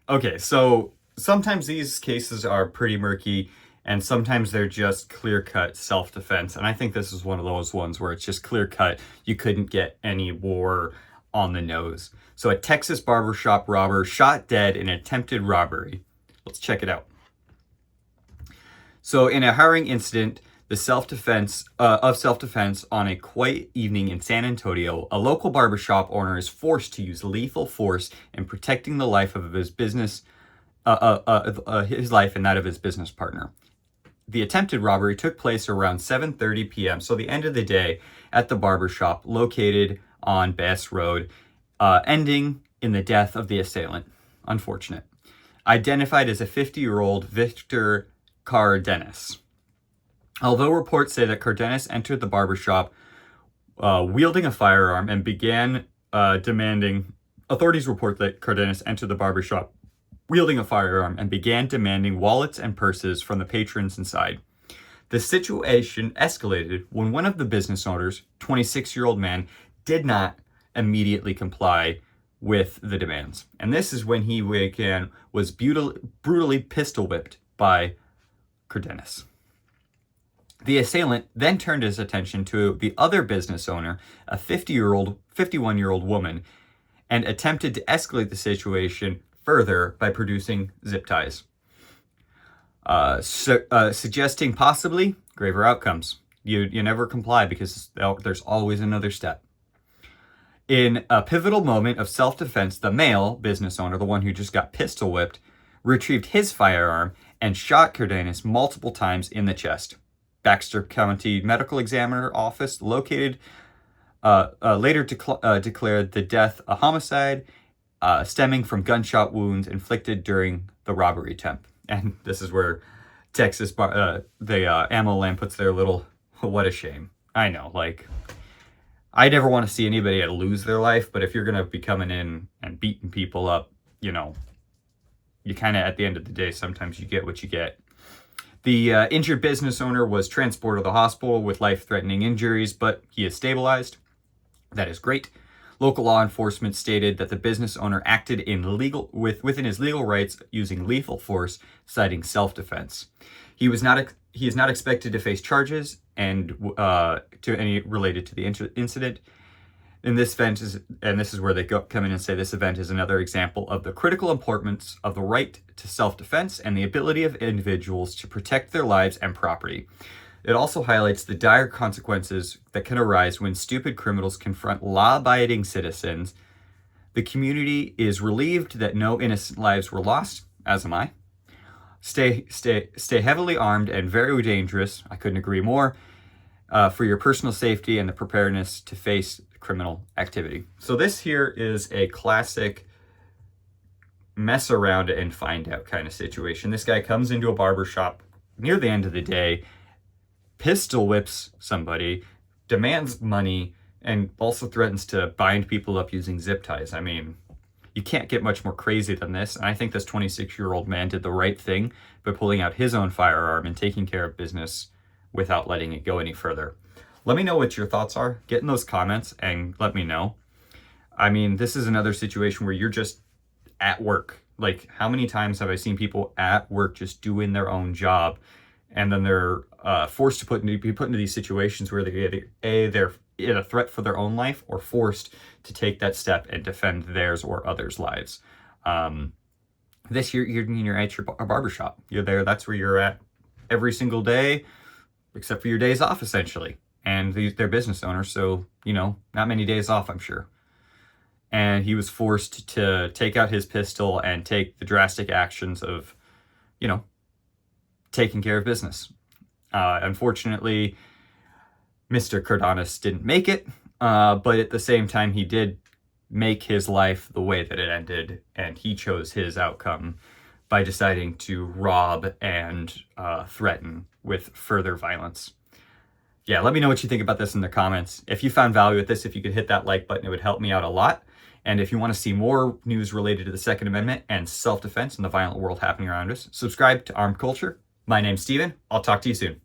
Okay, so sometimes these cases are pretty murky, and sometimes they're just clear-cut self-defense. And I think this is one of those ones where it's just clear-cut. You couldn't get any more on the nose. So a Texas barbershop robber shot dead in an attempted robbery. Let's check it out. So in a harrowing incident, the self-defense on a quiet evening in San Antonio, a local barbershop owner is forced to use lethal force in protecting the life of his business, his life and that of his business partner. The attempted robbery took place around 7:30 p.m., so the end of the day, at the barbershop located on Bass Road, ending in the death of the assailant. Unfortunate. Identified as a 50-year-old Victor Cardenas. Although reports say that Cardenas entered the barbershop wielding a firearm and began demanding, authorities report that Cardenas entered the barbershop wielding a firearm and began demanding wallets and purses from the patrons inside. The situation escalated when one of the business owners, 26-year-old man, did not immediately comply with the demands. And this is when he was brutally pistol whipped by Cardenas. The assailant then turned his attention to the other business owner, a 51-year-old woman, and attempted to escalate the situation further by producing zip ties, suggesting possibly graver outcomes. You never comply because there's always another step. In a pivotal moment of self-defense, the male business owner, the one who just got pistol whipped, retrieved his firearm and shot Cardenas multiple times in the chest. Baxter County Medical Examiner Office later declared the death a homicide stemming from gunshot wounds inflicted during the robbery attempt. And this is where Texas, the ammo land puts their little, what a shame. I know, like, I never want to see anybody lose their life, but if you're going to be coming in and beating people up, you kind of, at the end of the day, sometimes you get what you get. The injured business owner was transported to the hospital with life-threatening injuries, but he is stabilized. That is great. Local law enforcement stated that the business owner acted within his legal rights using lethal force, citing self-defense. He is not expected to face charges and to any related to the incident. In this event this is where they come in and say this event is another example of the critical importance of the right to self-defense and the ability of individuals to protect their lives and property. It also highlights the dire consequences that can arise when stupid criminals confront law-abiding citizens. The community is relieved that no innocent lives were lost, as am I. Stay heavily armed and very dangerous, I couldn't agree more, for your personal safety and the preparedness to face criminal activity. So this here is a classic mess around and find out kind of situation. This guy comes into a barbershop near the end of the day, pistol whips somebody, demands money, and also threatens to bind people up using zip ties. I mean, you can't get much more crazy than this. And I think this 26-year-old man did the right thing by pulling out his own firearm and taking care of business without letting it go any further. Let me know what your thoughts are. Get in those comments and let me know. I mean, this is another situation where you're just at work. Like, how many times have I seen people at work just doing their own job, and then they're forced to be put into these situations where they're in a threat for their own life or forced to take that step and defend theirs or others' lives. This year, you're at your barbershop. You're there. That's where you're at every single day, except for your days off, essentially. And they're business owners, so, not many days off, I'm sure. And he was forced to take out his pistol and take the drastic actions of, taking care of business. Unfortunately, Mr. Cardenas didn't make it, but at the same time, he did make his life the way that it ended, and he chose his outcome by deciding to rob and threaten with further violence. Yeah, let me know what you think about this in the comments. If you found value with this, if you could hit that like button, it would help me out a lot. And if you want to see more news related to the Second Amendment and self-defense in the violent world happening around us, subscribe to Armed Culture. My name's Steven. I'll talk to you soon.